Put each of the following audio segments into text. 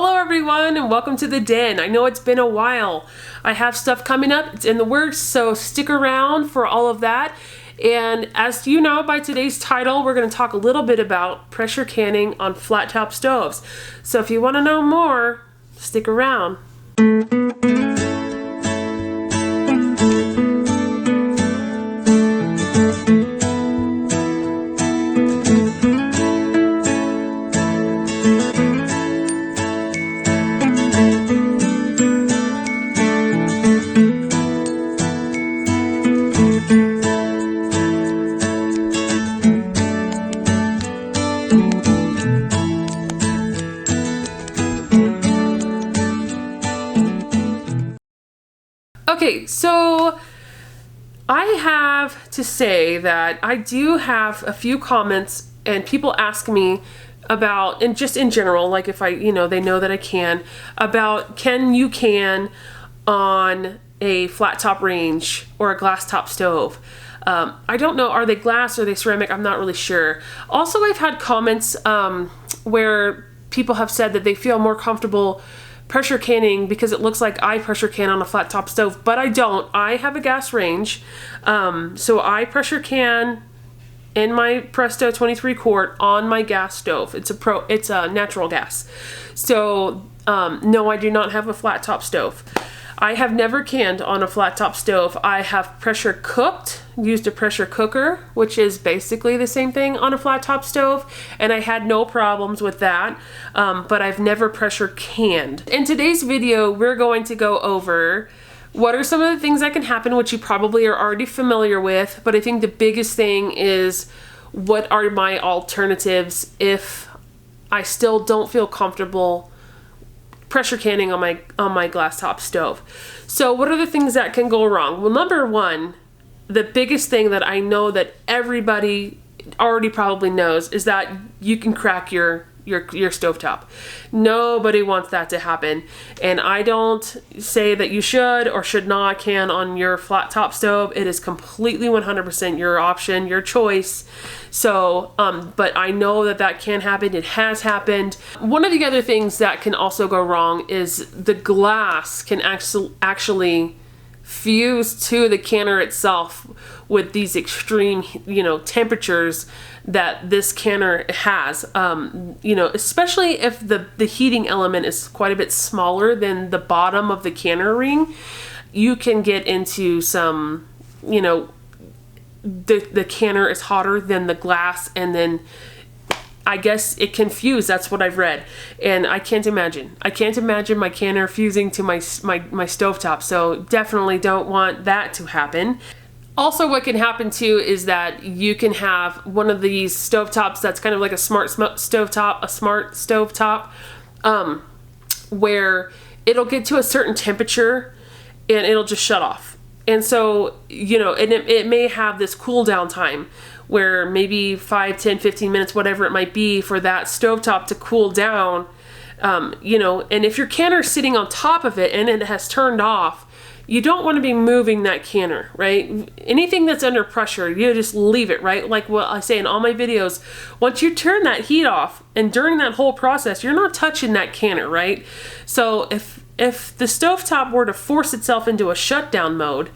Hello everyone and welcome to the den. I know it's been a while. I have stuff coming up, it's in the works, so stick around for all of that. And as you know by today's title, we're going to talk a little bit about pressure canning on flat top stoves. So if you want to know more, stick around. Okay, so I have to say that I do have a few comments and people ask me about, and just in general, like if I, they know that I can, about can you can on a flat top range or a glass top stove. I don't know, are they glass or are they ceramic? I'm not really sure. Also, I've had comments where people have said that they feel more comfortable pressure canning because it looks like I pressure can on a flat top stove, but I don't. I have a gas range, so I pressure can in my Presto 23 quart on my gas stove. It's a natural gas. So no, I do not have a flat top stove. I have never canned on a flat top stove. I have pressure cooked, used a pressure cooker, which is basically the same thing on a flat top stove, and I had no problems with that, but I've never pressure canned. In today's video, we're going to go over what are some of the things that can happen, which you probably are already familiar with, but I think the biggest thing is what are my alternatives if I still don't feel comfortable pressure canning on my glass top stove. So what are the things that can go wrong? Well, number one, the biggest thing that I know that everybody already probably knows is that you can crack your stovetop. Nobody wants that to happen, and I don't say that you should or should not can on your flat top stove. It is completely 100% your option, your choice. So, but I know that can happen. It has happened. One of the other things that can also go wrong is the glass can actually fuse to the canner itself with these extreme, temperatures that this canner has, especially if the heating element is quite a bit smaller than the bottom of the canner ring. You can get into some, the canner is hotter than the glass, and then I guess it can fuse. That's what I've read, and I can't imagine my canner fusing to my stovetop, so definitely don't want that to happen. Also, what can happen too is that you can have one of these stovetops that's kind of like a smart stovetop, where it'll get to a certain temperature and it'll just shut off. And so, and it may have this cool down time where maybe 5, 10, 15 minutes, whatever it might be, for that stovetop to cool down, and if your canner is sitting on top of it and it has turned off, you don't want to be moving that canner, right? Anything that's under pressure, you just leave it, right? Like what I say in all my videos, once you turn that heat off, and during that whole process, you're not touching that canner, right? So if the stovetop were to force itself into a shutdown mode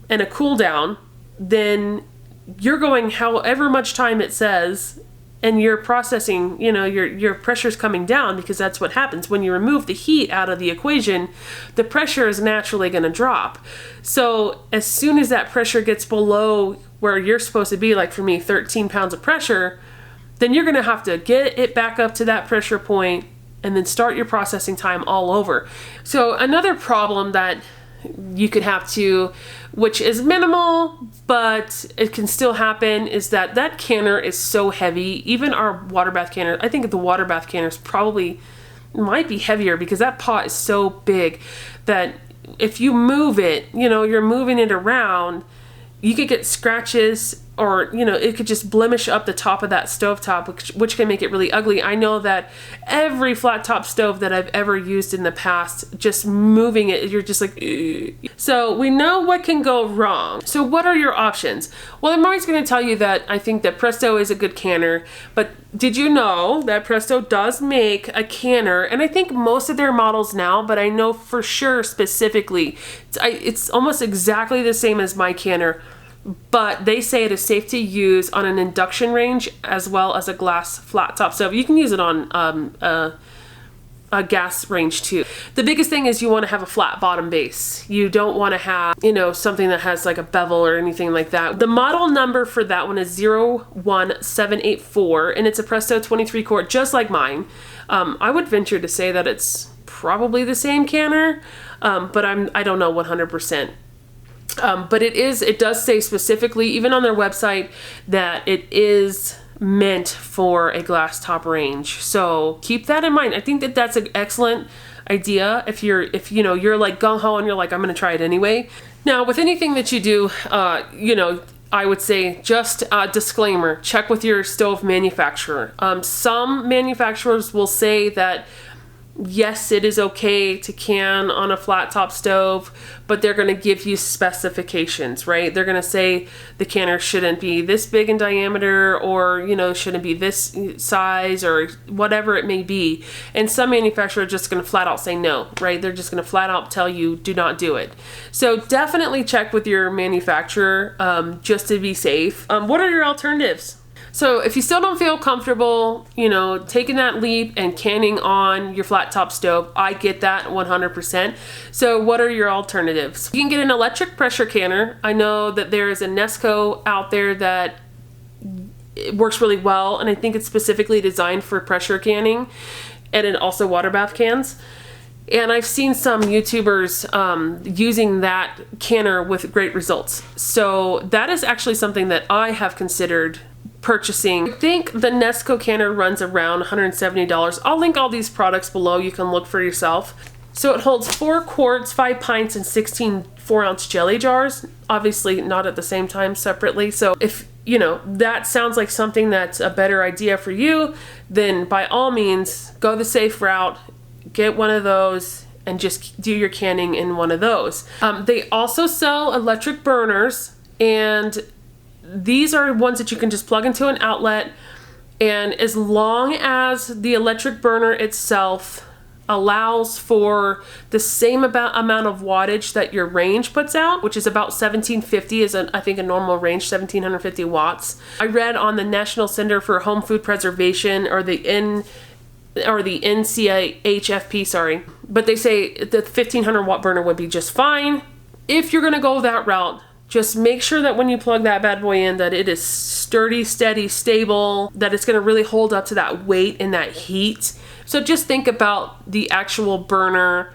and a cool down, then you're going however much time it says, and you're processing, your pressure's coming down, because that's what happens. When you remove the heat out of the equation, the pressure is naturally going to drop. So as soon as that pressure gets below where you're supposed to be, like for me, 13 pounds of pressure, then you're going to have to get it back up to that pressure point and then start your processing time all over. So another problem that you could have to, which is minimal, but it can still happen, is that canner is so heavy. Even our water bath canner, I think the water bath canners might be heavier, because that pot is so big that if you move it, you're moving it around, you could get scratches or, you know, it could just blemish up the top of that stovetop, which can make it really ugly. I know that every flat top stove that I've ever used in the past, just moving it, you're just like, ugh. So we know what can go wrong. So what are your options? Well, I'm always going to tell you that I think that Presto is a good canner, but did you know that Presto does make a canner? And I think most of their models now, but I know for sure specifically, it's almost exactly the same as my canner, but they say it is safe to use on an induction range as well as a glass flat top stove. You can use it on a gas range too. The biggest thing is you want to have a flat bottom base. You don't want to have, you know, something that has like a bevel or anything like that. The model number for that one is 01784, and it's a Presto 23 quart, just like mine. I would venture to say that it's probably the same canner, but I don't know 100%. But it does say specifically, even on their website, that it is meant for a glass top range. So keep that in mind. I think that that's an excellent idea if you're like gung-ho and you're like, I'm going to try it anyway. Now, with anything that you do, you know, I would say just a disclaimer, check with your stove manufacturer. Some manufacturers will say that yes, it is okay to can on a flat top stove, but they're going to give you specifications, right? They're going to say the canner shouldn't be this big in diameter, or, you know, shouldn't be this size, or whatever it may be. And some manufacturers are just going to flat out say no, right? They're just going to flat out tell you do not do it. So definitely check with your manufacturer just to be safe. What are your alternatives? So if you still don't feel comfortable, you know, taking that leap and canning on your flat top stove, I get that 100%. So what are your alternatives? You can get an electric pressure canner. I know that there is a Nesco out there that it works really well, and I think it's specifically designed for pressure canning, and it also water bath cans. And I've seen some YouTubers using that canner with great results. So that is actually something that I have considered purchasing. I think the Nesco canner runs around $170. I'll link all these products below. You can look for yourself. So it holds 4 quarts, 5 pints, and 16 4-ounce jelly jars. Obviously not at the same time, separately. So if, you know, that sounds like something that's a better idea for you, then by all means, go the safe route, get one of those, and just do your canning in one of those. They also sell electric burners, and these are ones that you can just plug into an outlet, and as long as the electric burner itself allows for the same amount of wattage that your range puts out, which is about 1750 is I think a normal range, 1750 watts. I read on the National Center for Home Food Preservation, or the NCHFP, sorry, but they say the 1500 watt burner would be just fine. If you're gonna go that route, just make sure that when you plug that bad boy in, that it is sturdy, steady, stable, that it's gonna really hold up to that weight and that heat. So just think about the actual burner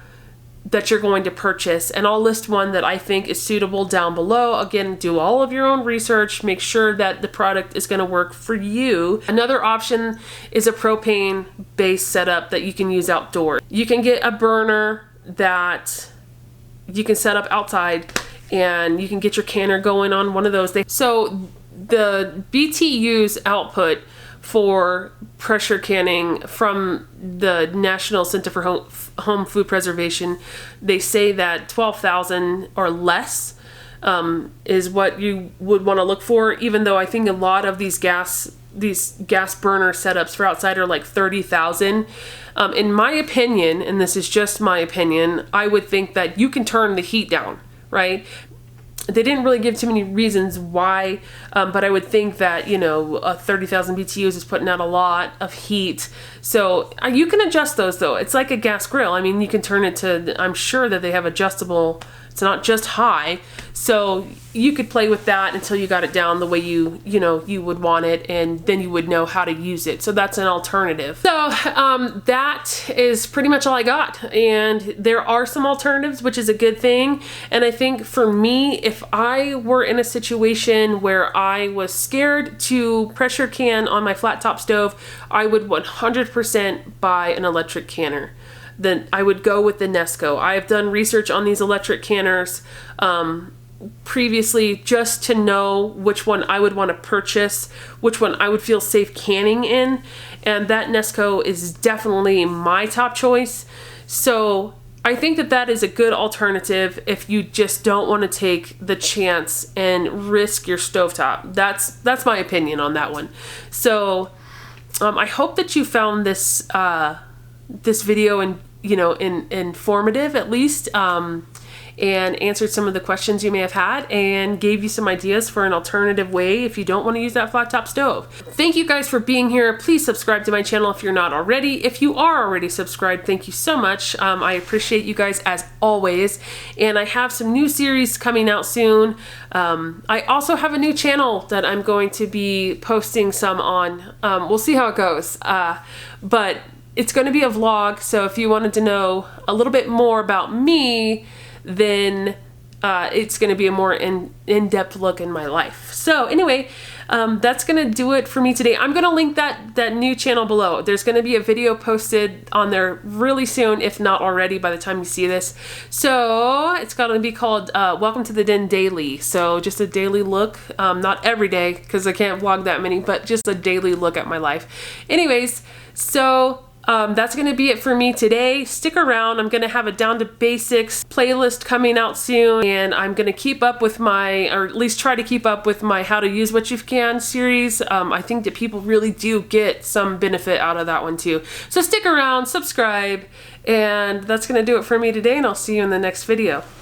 that you're going to purchase, and I'll list one that I think is suitable down below. Again, do all of your own research, make sure that the product is gonna work for you. Another option is a propane based setup that you can use outdoors. You can get a burner that you can set up outside, and you can get your canner going on one of those. So the BTU's output for pressure canning from the National Center for Home Food Preservation, they say that 12,000 or less is what you would want to look for, even though I think a lot of these gas burner setups for outside are like 30,000. In my opinion, and this is just my opinion, I would think that you can turn the heat down, right? They didn't really give too many reasons why, but I would think that, you know, 30,000 BTUs is putting out a lot of heat. So you can adjust those though. It's like a gas grill. I mean, you can turn it to, I'm sure that they have adjustable, it's not just high. So you could play with that until you got it down the way you would want it, and then you would know how to use it. So that's an alternative. So that is pretty much all I got. And there are some alternatives, which is a good thing. And I think for me, if I were in a situation where I was scared to pressure can on my flat top stove, I would 100% buy an electric canner. Then I would go with the Nesco. I have done research on these electric canners. previously just to know which one I would want to purchase, which one I would feel safe canning in, and that Nesco is definitely my top choice. So I think that that is a good alternative if you just don't want to take the chance and risk your stovetop. That's my opinion on that one. So I hope that you found this this video informative at least, and answered some of the questions you may have had and gave you some ideas for an alternative way if you don't want to use that flat top stove. Thank you guys for being here. Please subscribe to my channel if you're not already. If you are already subscribed, thank you so much. I appreciate you guys as always. And I have some new series coming out soon. I also have a new channel that I'm going to be posting some on. We'll see how it goes. But it's going to be a vlog, so if you wanted to know a little bit more about me, then it's going to be a more in-depth look in my life. So anyway, that's going to do it for me today. I'm going to link that new channel below. There's going to be a video posted on there really soon, if not already by the time you see this. So it's going to be called Welcome to the Den Daily. So just a daily look, not every day because I can't vlog that many, but just a daily look at my life. Anyways, so that's going to be it for me today. Stick around. I'm going to have a Down to Basics playlist coming out soon, and I'm going to keep up with my, or at least try to keep up with my How to Use What You Can series. I think that people really do get some benefit out of that one too. So stick around, subscribe, and that's going to do it for me today, and I'll see you in the next video.